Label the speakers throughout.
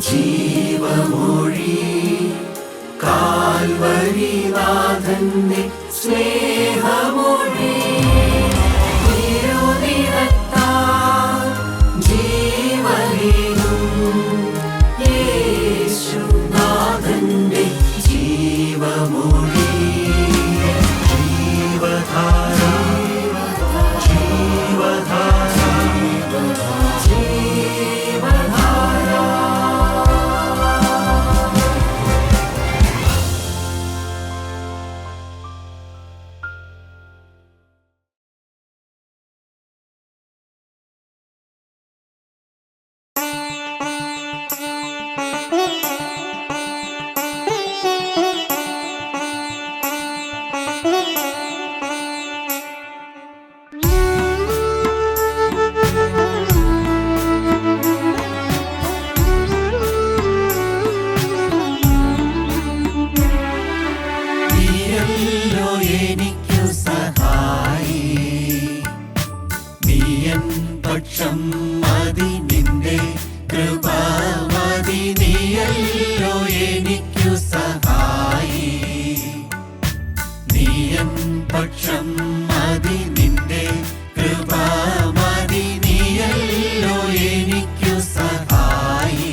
Speaker 1: ജീവമൊഴി കാൽവരിനാഥന്റെ സ്നേഹമൊഴി തിരുനിറത്താൽ ജീവനേകും യേശുനാഥന്റെ ജീവമൊഴി ജീവധാര ജീവധാര ജീവധാര. നീയല്ലോ എനിക്കു സഹായി, നീയൻ പക്ഷം മതി, നിന്റെ കൃപ മതി. നീയല്ലോ എനിക്കു സഹായി, നീയൻ പക്ഷം മതി, നിന്റെ കൃപ മതി. നീയല്ലോ എനിക്കു സഹായി.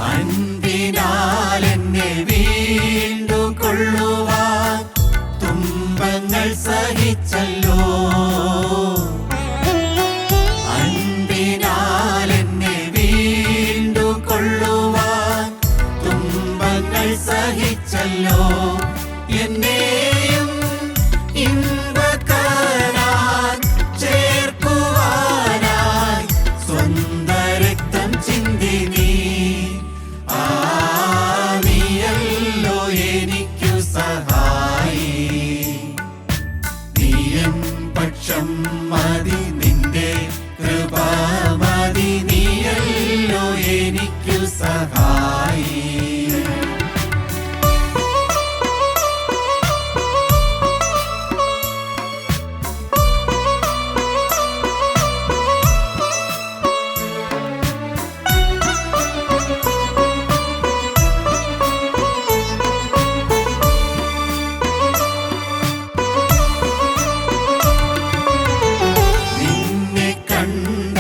Speaker 1: അൻപിനാൽ എന്നെ വീണ്ടും കൊള്ളുവാൻ തുമ്പങ്ങൾ സഹിച്ചല്ലോ. അൻപിനാൽ എന്നെ വീണ്ടും കൊള്ളുവാൻ തുമ്പങ്ങൾ സഹിച്ചല്ലോ. എന്നെയും ഇമ്പക്കാനായി ചേർക്കുവാനായി സ്വന്ത രക്തം ചിന്തി നീ. നീയല്ലോ എനിക്കു സഹായി, നീയൻ പക്ഷം മതി, നിന്റെ കൃപ മതി. നീയല്ലോ എനിക്കു സഹായി. നിന്നെ കണ്ട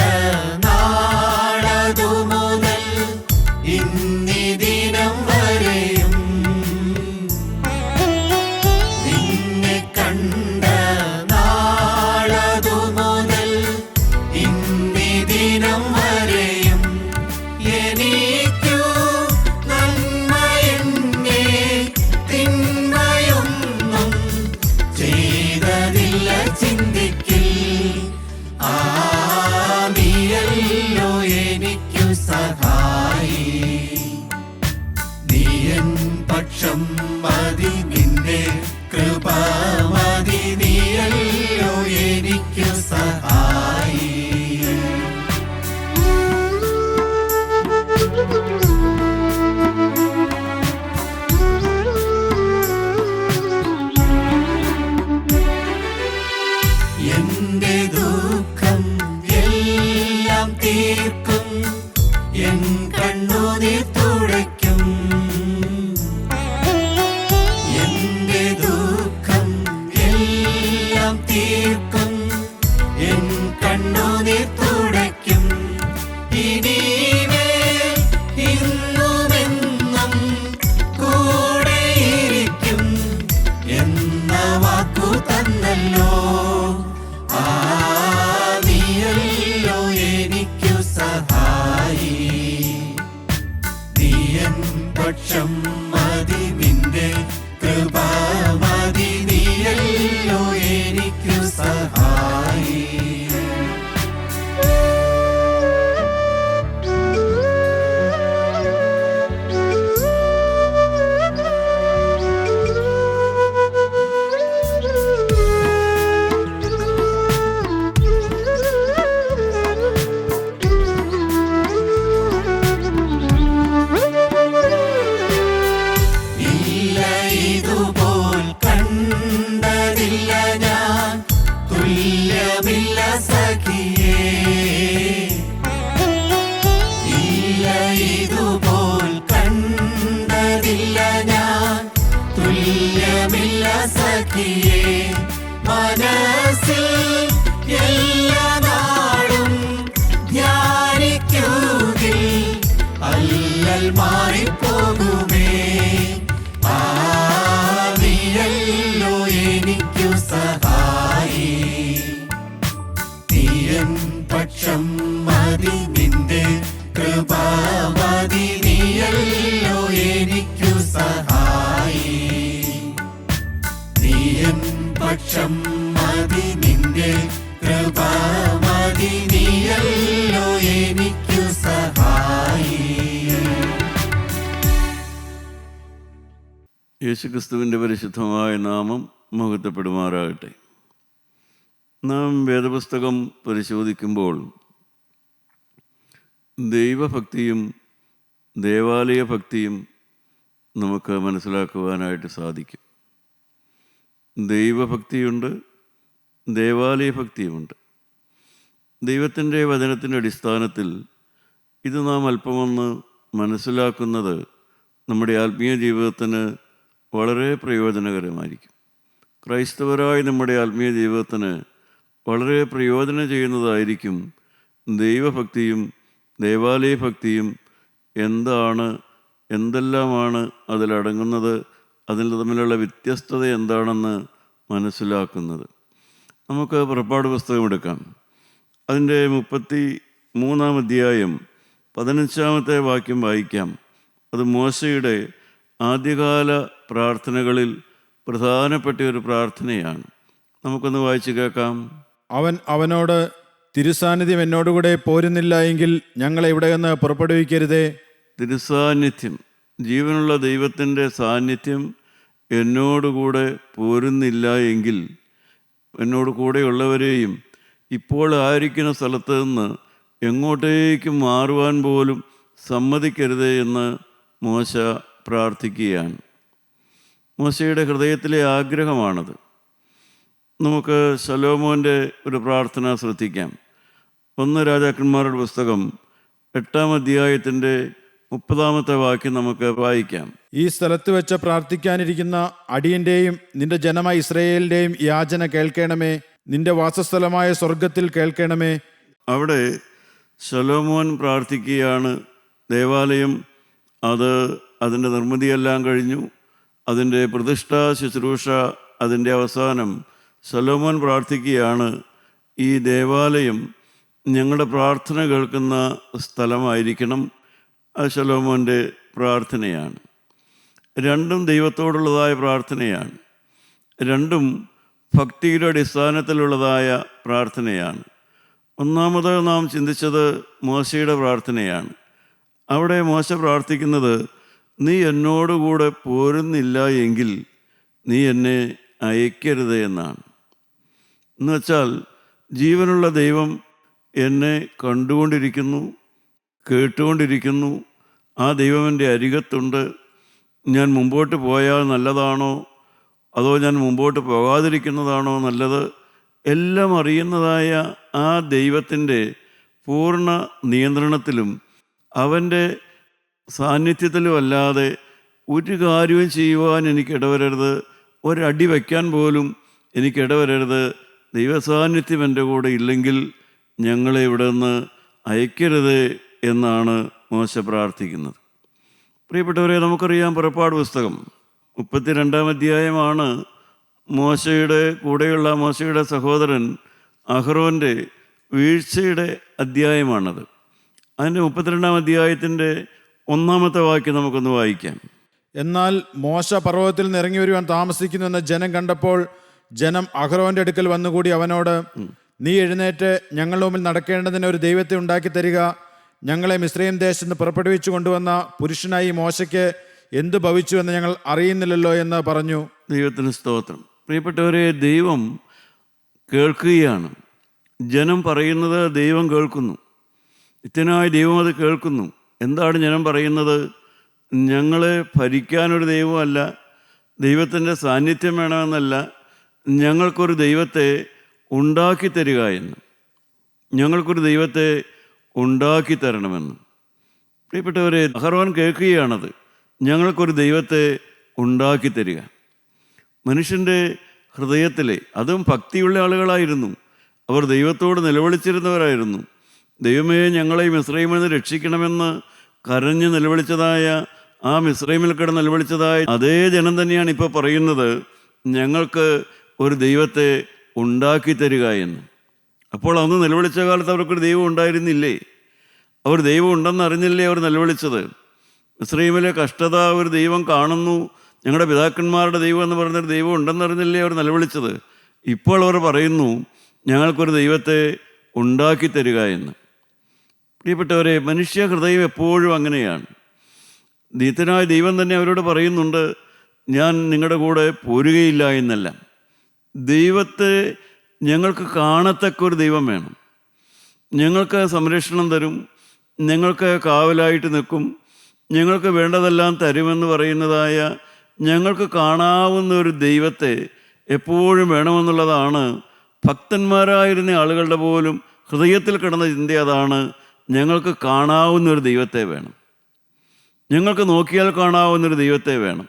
Speaker 1: നാളതു മുതൽ ഇന്നീ ദിനം വരെയും, നിന്നെ കണ്ട നാളതു മുതൽ ഇന്നീ ദിനം വരെയും എനിക്കു നന്മയെന്നെ തിന്മയൊന്നും ചെയ്തതില്ല ചിന്തിക്കിൽ. നീയല്ലോ എനിക്കു സഹായി, നീയൻ പക്ഷം മതി, നിന്റെ കൃപ മതി. നീയല്ലോ എനിക്കു സഹായി. എന്റെ ദുഃഖം എല്ലാം തീർക്കും, എൻ കണ്ണുനീർ തുടയ്ക്കും. എന്റെ ദുഃഖം എല്ലാം തീർക്കും, എൻ കണ്ണുനീർ തുടയ്ക്കും. ഇനിമേൽ ഇന്നുമെന്നും കൂടെയിരിക്കും എന്ന വാക്കു തന്നല്ലോ. നീയല്ലോ എനിക്കു സഹായി, നീയൻ പക്ഷം മതി, നിന്റെ കൃപ മതി. നീയല്ലോ എനിക്കു സഹായി. കണ്ടില്ല ഞാൻ, തുല്യമില്ല സഖിയേ. ഇല്ല ഇതുപോൽ കണ്ടതില്ല ഞാൻ, തുല്യമില്ല സഖിയേ. മനസ്സിൽ എല്ലാ നാടും ധ്യാനിക്കുകിൽ അല്ലൽ മാറിപ്പോകുമേ. നീയല്ലോ എനിക്കു സഹായി, നീയൻ പക്ഷം മതി, നിന്റെ കൃപ മതി. നീയല്ലോ എനിക്കു സഹായി, നീയൻ പക്ഷം മതി, നിന്റെ കൃപ മതി. നീയല്ലോ എനിക്കു സഹായി.
Speaker 2: യേശുക്രിസ്തുവിൻ്റെ പരിശുദ്ധമായ നാമം മഹത്വപ്പെടുമാറാകട്ടെ. നാം വേദപുസ്തകം പരിശോധിക്കുമ്പോൾ ദൈവഭക്തിയും ദേവാലയ ഭക്തിയും നമുക്ക് മനസ്സിലാക്കുവാനായിട്ട് സാധിക്കും. ദൈവഭക്തിയുണ്ട്, ദേവാലയ ഭക്തിയുമുണ്ട്. ദൈവത്തിൻ്റെ വചനത്തിൻ്റെ അടിസ്ഥാനത്തിൽ ഇത് നാം അല്പമൊന്ന് മനസ്സിലാക്കുന്നത് നമ്മുടെ ആത്മീയ ജീവിതത്തിന് വളരെ പ്രയോജനകരമായിരിക്കും. ക്രൈസ്തവരായ നമ്മുടെ ആത്മീയ ജീവിതത്തിന് വളരെ പ്രയോജനം ചെയ്യുന്നതായിരിക്കും ദൈവഭക്തിയും ദേവാലയ ഭക്തിയും. എന്തെല്ലാമാണ് അതിലടങ്ങുന്നത്, അതിൽ തമ്മിലുള്ള വ്യത്യസ്തത എന്താണെന്ന് മനസ്സിലാക്കുന്നത്. നമുക്ക് പുറപ്പാട് പുസ്തകം എടുക്കാം. അതിൻ്റെ 33-ാം അധ്യായം 15-ാമത്തെ വാക്യം വായിക്കാം. അത് മോശയുടെ ആദ്യകാല പ്രാർത്ഥനകളിൽ പ്രധാനപ്പെട്ട ഒരു പ്രാർത്ഥനയാണ്. നമുക്കൊന്ന് വായിച്ചു കേൾക്കാം.
Speaker 3: അവൻ അവനോട്, തിരുസാന്നിധ്യം എന്നോടുകൂടെ പോരുന്നില്ല എങ്കിൽ ഞങ്ങളെ ഇവിടെ നിന്ന് പുറപ്പെടുവിക്കരുതേ.
Speaker 2: തിരുസാന്നിധ്യം, ജീവനുള്ള ദൈവത്തിൻ്റെ സാന്നിധ്യം എന്നോടുകൂടെ പോരുന്നില്ല എങ്കിൽ എന്നോട് കൂടെയുള്ളവരെയും ഇപ്പോൾ ആയിരിക്കുന്ന സ്ഥലത്ത് നിന്ന് എങ്ങോട്ടേക്കും മാറുവാൻ പോലും സമ്മതിക്കരുതേ എന്ന് മോശ പ്രാർത്ഥിക്കുകയാണ്. മോശയുടെ ഹൃദയത്തിലെ ആഗ്രഹമാണത്. നമുക്ക് ശലോമോൻ്റെ ഒരു പ്രാർത്ഥന ശ്രദ്ധിക്കാം. 1 രാജാക്കന്മാരുടെ പുസ്തകം 8-ാം അധ്യായത്തിൻ്റെ 30-ാമത്തെ വാക്യം നമുക്ക് വായിക്കാം.
Speaker 3: ഈ സ്ഥലത്ത് വെച്ച് പ്രാർത്ഥിക്കാനിരിക്കുന്ന അടിയന്റെയും നിന്റെ ജനമായ ഇസ്രായേലിന്റെയും യാചന കേൾക്കണമേ. നിന്റെ വാസസ്ഥലമായ സ്വർഗത്തിൽ കേൾക്കണമേ.
Speaker 2: അവിടെ ശലോമോൻ പ്രാർത്ഥിക്കുകയാണ്. ദേവാലയം അതിൻ്റെ നിർമ്മിതിയെല്ലാം കഴിഞ്ഞു. അതിൻ്റെ പ്രതിഷ്ഠാ ശുശ്രൂഷ അതിൻ്റെ അവസാനം ശലോമോൻ പ്രാർത്ഥിക്കുകയാണ്, ഈ ദേവാലയം ഞങ്ങളുടെ പ്രാർത്ഥന കേൾക്കുന്ന സ്ഥലമായിരിക്കണം. അത് ശലോമോൻ്റെ പ്രാർത്ഥനയാണ്. രണ്ടും ദൈവത്തോടുള്ളതായ പ്രാർത്ഥനയാണ്. രണ്ടും ഭക്തിയുടെ അടിസ്ഥാനത്തിലുള്ളതായ പ്രാർത്ഥനയാണ്. ഒന്നാമത് നാം ചിന്തിച്ചത് മോശയുടെ പ്രാർത്ഥനയാണ്. അവിടെ മോശ പ്രാർത്ഥിക്കുന്നത്, നീ എന്നോടുകൂടെ പോരുന്നില്ല എങ്കിൽ നീ എന്നെ അയക്കരുത് എന്നാണ്. എന്നുവെച്ചാൽ ജീവനുള്ള ദൈവം എന്നെ കണ്ടുകൊണ്ടിരിക്കുന്നു, കേട്ടുകൊണ്ടിരിക്കുന്നു. ആ ദൈവം എൻ്റെ അരികത്തുണ്ട്. ഞാൻ മുമ്പോട്ട് പോയാൽ നല്ലതാണോ അതോ ഞാൻ മുമ്പോട്ട് പോകാതിരിക്കുന്നതാണോ നല്ലത്, എല്ലാം അറിയുന്നതായ ആ ദൈവത്തിൻ്റെ പൂർണ്ണ നിയന്ത്രണത്തിലും അവൻ്റെ സാന്നിധ്യത്തിലും അല്ലാതെ ഒരു കാര്യവും ചെയ്യുവാൻ എനിക്കിടവരരുത്, ഒരടി വയ്ക്കാൻ പോലും എനിക്കിടവരരുത്. ദൈവസാന്നിധ്യം എൻ്റെ കൂടെ ഇല്ലെങ്കിൽ ഞങ്ങളെ ഇവിടെ നിന്ന് അയക്കരുത് എന്നാണ് മോശ പ്രാർത്ഥിക്കുന്നത്. പ്രിയപ്പെട്ടവരെ, നമുക്കറിയാം പുറപ്പാട് പുസ്തകം 32-ാം അധ്യായമാണ് മോശയുടെ കൂടെയുള്ള മോശയുടെ സഹോദരൻ അഹ്റോൻ്റെ വീഴ്ചയുടെ അധ്യായമാണത്. അതിൻ്റെ 32-ാം അധ്യായത്തിൻ്റെ 1-ാമത്തെ വാക്യം നമുക്കൊന്ന് വായിക്കാം.
Speaker 3: എന്നാൽ മോശ പർവ്വതത്തിൽ നിന്ന് ഇറങ്ങി വരുവാൻ താമസിക്കുന്നുവെന്ന് ജനം കണ്ടപ്പോൾ ജനം അഹ്റോന്റെ അടുക്കൽ വന്നുകൂടി അവനോട്, നീ എഴുന്നേറ്റ് ഞങ്ങളുടെ മുമ്പിൽ നടക്കേണ്ടതിന് ഒരു ദൈവത്തെ ഉണ്ടാക്കി തരിക. ഞങ്ങളെ മിസ്രയീം ദേശത്ത് നിന്ന് പുറപ്പെടുവിച്ചു കൊണ്ടുവന്ന പുരുഷനായി മോശയ്ക്ക് എന്ത് ഭവിച്ചു എന്ന് ഞങ്ങൾ അറിയുന്നില്ലല്ലോ എന്ന് പറഞ്ഞു.
Speaker 2: ദൈവത്തിന് സ്തോത്രം. പ്രിയപ്പെട്ടവരെ, ദൈവം കേൾക്കുകയാണ്. ജനം പറയുന്നത് ദൈവം കേൾക്കുന്നു. നിത്യനായ ദൈവം അത് കേൾക്കുന്നു. എന്താണ് ജനം പറയുന്നത്? ഞങ്ങളെ ഭരിക്കാനൊരു ദൈവമല്ല, ദൈവത്തിൻ്റെ സാന്നിധ്യം വേണമെന്നല്ല, ഞങ്ങൾക്കൊരു ദൈവത്തെ ഉണ്ടാക്കി തരിക എന്ന്. ഞങ്ങൾക്കൊരു ദൈവത്തെ ഉണ്ടാക്കി തരണമെന്ന്. പ്രിയപ്പെട്ടവരെ, അഹറോൻ കേൾക്കുകയാണത്. ഞങ്ങൾക്കൊരു ദൈവത്തെ ഉണ്ടാക്കി തരിക. മനുഷ്യൻ്റെ ഹൃദയത്തിലെ, അതും ഭക്തിയുള്ള ആളുകളായിരുന്നു, അവർ ദൈവത്തോട് നിലവിളിച്ചിരുന്നവരായിരുന്നു. ദൈവമേ, ഞങ്ങളെ മിസ്രയീമിൽ നിന്ന് രക്ഷിക്കണമെന്ന് കരഞ്ഞ് നിലവിളിച്ചതായ, ആ മിസ്രയീമിൽ കിടന്ന് നിലവിളിച്ചതായ അതേ ജനം തന്നെയാണ് ഇപ്പോൾ പറയുന്നത്, ഞങ്ങൾക്ക് ഒരു ദൈവത്തെ ഉണ്ടാക്കി തരിക എന്ന്. അപ്പോൾ അന്ന് നിലവിളിച്ച കാലത്ത് അവർക്കൊരു ദൈവം ഉണ്ടായിരുന്നില്ലേ? അവർ ദൈവം ഉണ്ടെന്ന് അറിഞ്ഞില്ലേ അവർ നിലവിളിച്ചത്? മിസ്രയീമിലെ കഷ്ടത ഒരു ദൈവം കാണുന്നു, ഞങ്ങളുടെ പിതാക്കന്മാരുടെ ദൈവം എന്ന് പറഞ്ഞൊരു ദൈവം ഉണ്ടെന്നറിഞ്ഞില്ലേ അവർ നിലവിളിച്ചത്? ഇപ്പോൾ അവർ പറയുന്നു, ഞങ്ങൾക്കൊരു ദൈവത്തെ ഉണ്ടാക്കി തരിക എന്ന്. പ്രിയപ്പെട്ടവരെ, മനുഷ്യ ഹൃദയം എപ്പോഴും അങ്ങനെയാണ്. നിത്യനായ ദൈവം തന്നെ അവരോട് പറയുന്നുണ്ട്, ഞാൻ നിങ്ങളുടെ കൂടെ പോരുകയില്ല എന്നല്ല. ദൈവത്തെ ഞങ്ങൾക്ക് കാണത്തക്ക ഒരു ദൈവം വേണം. ഞങ്ങൾക്ക് സംരക്ഷണം തരും, ഞങ്ങൾക്ക് കാവലായിട്ട് നിൽക്കും, ഞങ്ങൾക്ക് വേണ്ടതെല്ലാം തരുമെന്ന് പറയുന്നതായ, ഞങ്ങൾക്ക് കാണാവുന്ന ഒരു ദൈവത്തെ എപ്പോഴും വേണമെന്നുള്ളതാണ് ഭക്തന്മാരായിരുന്ന ആളുകളുടെ പോലും ഹൃദയത്തിൽ കിടന്ന ചിന്ത. അതാണ്, ഞങ്ങൾക്ക് കാണാവുന്നൊരു ദൈവത്തെ വേണം, ഞങ്ങൾക്ക് നോക്കിയാൽ കാണാവുന്നൊരു ദൈവത്തെ വേണം.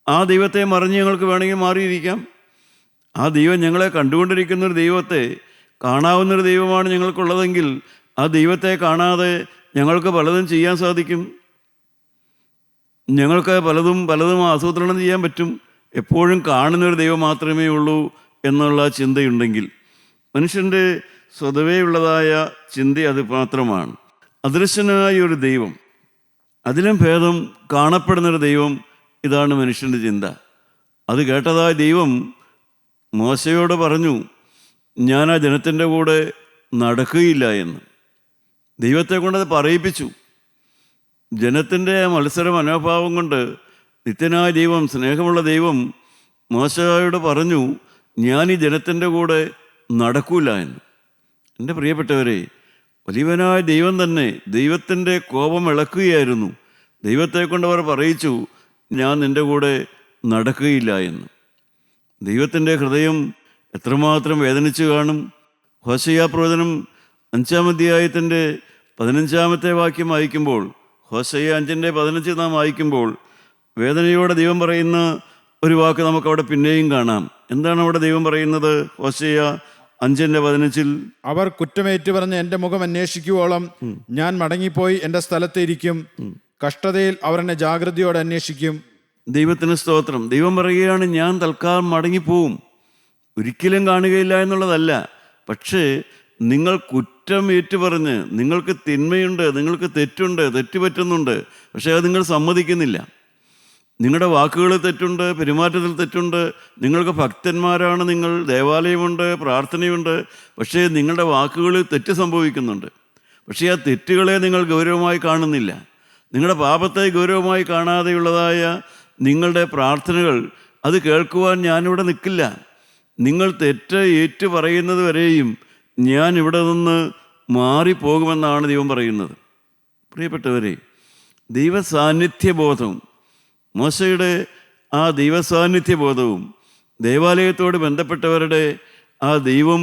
Speaker 2: ആ ദൈവത്തെ മറിഞ്ഞ് ഞങ്ങൾക്ക് വേണമെങ്കിൽ മാറിയിരിക്കാം. ആ ദൈവം ഞങ്ങളെ കണ്ടുകൊണ്ടിരിക്കുന്നൊരു ദൈവത്തെ, കാണാവുന്നൊരു ദൈവമാണ് ഞങ്ങൾക്കുള്ളതെങ്കിൽ ആ ദൈവത്തെ കാണാതെ ഞങ്ങൾക്ക് പലതും ചെയ്യാൻ സാധിക്കും. ഞങ്ങൾക്ക് പലതും ആസൂത്രണം ചെയ്യാൻ പറ്റും. എപ്പോഴും കാണുന്നൊരു ദൈവം മാത്രമേ ഉള്ളൂ എന്നുള്ള ചിന്തയുണ്ടെങ്കിൽ, മനുഷ്യൻ്റെ സ്വതവേ ഉള്ളതായ ചിന്ത അത് മാത്രമാണ്. അദൃശ്യനായ ഒരു ദൈവം, അതിലും ഭേദം കാണപ്പെടുന്നൊരു ദൈവം, ഇതാണ് മനുഷ്യൻ്റെ ചിന്ത. അത് കേട്ടതായ ദൈവം മോശയോട് പറഞ്ഞു, ഞാൻ ആ ജനത്തിൻ്റെ കൂടെ നടക്കുകയില്ല എന്ന്. ദൈവത്തെ കൊണ്ടത് പറയിപ്പിച്ചു. ജനത്തിൻ്റെ മത്സര മനോഭാവം കൊണ്ട് നിത്യനായ ദൈവം, സ്നേഹമുള്ള ദൈവം മോശയോട് പറഞ്ഞു, ഞാൻ ഈ ജനത്തിൻ്റെ കൂടെ നടക്കൂല എന്ന്. എൻ്റെ പ്രിയപ്പെട്ടവരെ, വലിയവനായ ദൈവം തന്നെ ദൈവത്തിൻ്റെ കോപം ഇളക്കുകയായിരുന്നു. ദൈവത്തെ കൊണ്ടവർ പറയിച്ചു, ഞാൻ നിൻ്റെ കൂടെ നടക്കുകയില്ല എന്ന്. ദൈവത്തിൻ്റെ ഹൃദയം എത്രമാത്രം വേദനിച്ചു കാണും. ഹോശയ്യാ പ്രവചനം 5-ാം അധ്യായത്തിൻ്റെ 15-ാമത്തെ വാക്യം വായിക്കുമ്പോൾ, ഹോശയ്യ 5:15 നാം വായിക്കുമ്പോൾ, വേദനയോടെ ദൈവം പറയുന്ന ഒരു വാക്ക് നമുക്കവിടെ പിന്നെയും കാണാം. എന്താണ് അവിടെ ദൈവം പറയുന്നത്? ഹോശയ്യ 5:15,
Speaker 3: അവർ കുറ്റമേറ്റു പറഞ്ഞ് എൻ്റെ മുഖം അന്വേഷിക്കുവോളം ഞാൻ മടങ്ങിപ്പോയി എൻ്റെ സ്ഥലത്ത് ഇരിക്കും. കഷ്ടതയിൽ അവർ എന്നെ ജാഗ്രതയോടെ അന്വേഷിക്കും.
Speaker 2: ദൈവത്തിന് സ്തോത്രം. ദൈവം പറയുകയാണ്, ഞാൻ തൽക്കാലം മടങ്ങിപ്പോവും, ഒരിക്കലും കാണുകയില്ല എന്നുള്ളതല്ല. പക്ഷേ നിങ്ങൾ കുറ്റം ഏറ്റുപറഞ്ഞ്, നിങ്ങൾക്ക് തിന്മയുണ്ട്, നിങ്ങൾക്ക് തെറ്റുണ്ട്, തെറ്റുപറ്റുന്നുണ്ട്, പക്ഷേ അത് നിങ്ങൾ സമ്മതിക്കുന്നില്ല. നിങ്ങളുടെ വാക്കുകളിൽ തെറ്റുണ്ട്, പെരുമാറ്റത്തിൽ തെറ്റുണ്ട്, നിങ്ങൾക്ക് ഭക്തന്മാരാണ്, നിങ്ങൾ ദേവാലയമുണ്ട്, പ്രാർത്ഥനയുണ്ട്, പക്ഷേ നിങ്ങളുടെ വാക്കുകളിൽ തെറ്റ് സംഭവിക്കുന്നുണ്ട്. പക്ഷേ ആ തെറ്റുകളെ നിങ്ങൾ ഗൗരവമായി കാണുന്നില്ല. നിങ്ങളുടെ പാപത്തെ ഗൗരവമായി കാണാതെയുള്ളതായ നിങ്ങളുടെ പ്രാർത്ഥനകൾ, അത് കേൾക്കുവാൻ ഞാനിവിടെ നിൽക്കില്ല. നിങ്ങൾ തെറ്റ് ഏറ്റു പറയുന്നത് വരെയും ഞാൻ ഇവിടെ നിന്ന് മാറിപ്പോകുമെന്നാണ് ദൈവം പറയുന്നത്. പ്രിയപ്പെട്ടവരെ, ദൈവസാന്നിധ്യബോധവും മോശയുടെ ആ ദൈവസാന്നിധ്യബോധവും ദേവാലയത്തോട് ബന്ധപ്പെട്ടവരുടെ ആ ദൈവം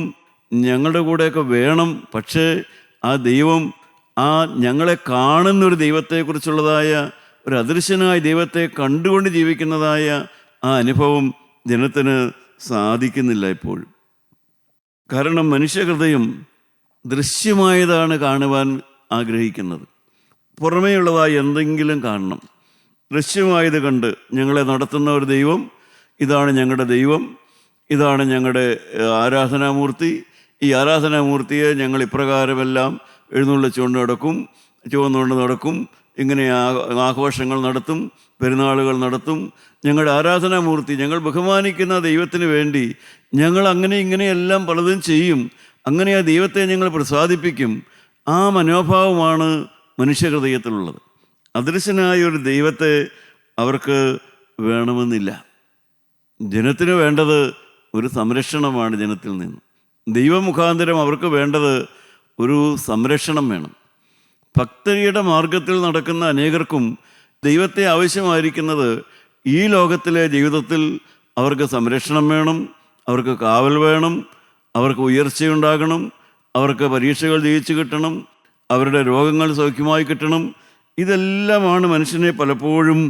Speaker 2: ഞങ്ങളുടെ കൂടെയൊക്കെ വേണം, പക്ഷേ ആ ദൈവം ആ ഞങ്ങളെ കാണുന്നൊരു ദൈവത്തെക്കുറിച്ചുള്ളതായ ഒരു അദൃശ്യനായ ദൈവത്തെ കണ്ടുകൊണ്ട് ജീവിക്കുന്നതായ ആ അനുഭവം ജനത്തിന് സാധിക്കുന്നില്ല ഇപ്പോഴും. കാരണം മനുഷ്യഹൃദയം ദൃശ്യമായതാണ് കാണുവാൻ ആഗ്രഹിക്കുന്നത്. പുറമേയുള്ളതായി എന്തെങ്കിലും കാണണം. ദൃശ്യമായത് കണ്ട് ഞങ്ങളെ നടത്തുന്ന ഒരു ദൈവം, ഇതാണ് ഞങ്ങളുടെ ദൈവം, ഇതാണ് ഞങ്ങളുടെ ആരാധനാമൂർത്തി, ഈ ആരാധനാമൂർത്തിയെ ഞങ്ങൾ ഇപ്രകാരമെല്ലാം എഴുന്നള്ളിച്ചുകൊണ്ട് നടക്കും, ചുവന്നുകൊണ്ട് നടക്കും, ഇങ്ങനെ ആഘോഷങ്ങൾ നടത്തും, പെരുന്നാളുകൾ നടത്തും. ഞങ്ങളുടെ ആരാധനാമൂർത്തി, ഞങ്ങൾ ബഹുമാനിക്കുന്ന ദൈവത്തിന് വേണ്ടി ഞങ്ങൾ അങ്ങനെ ഇങ്ങനെയെല്ലാം പലതും ചെയ്യും. അങ്ങനെ ആ ദൈവത്തെ ഞങ്ങൾ പ്രസാദിപ്പിക്കും. ആ മനോഭാവമാണ് മനുഷ്യഹൃദയത്തിലുള്ളത്. അദൃശ്യനായ ഒരു ദൈവത്തെ അവർക്ക് വേണമെന്നില്ല. ജനത്തിന് വേണ്ടത് ഒരു സംരക്ഷണമാണ്. ജനത്തിൽ നിന്ന് ദൈവമുഖാന്തരം അവർക്ക് വേണ്ടത് ഒരു സംരക്ഷണം വേണം. ഭക്തിയുടെ മാർഗത്തിൽ നടക്കുന്ന അനേകർക്കും ദൈവത്തെ ആവശ്യമായിരിക്കുന്നത് ഈ ലോകത്തിലെ ജീവിതത്തിൽ അവർക്ക് സംരക്ഷണം വേണം, അവർക്ക് കാവൽ വേണം, അവർക്ക് ഉയർച്ചയുണ്ടാകണം, അവർക്ക് പരീക്ഷകൾ ജയിച്ചു കിട്ടണം, അവരുടെ രോഗങ്ങൾ സൗഖ്യമായി കിട്ടണം. ഇതെല്ലാമാണ് മനുഷ്യനെ പലപ്പോഴും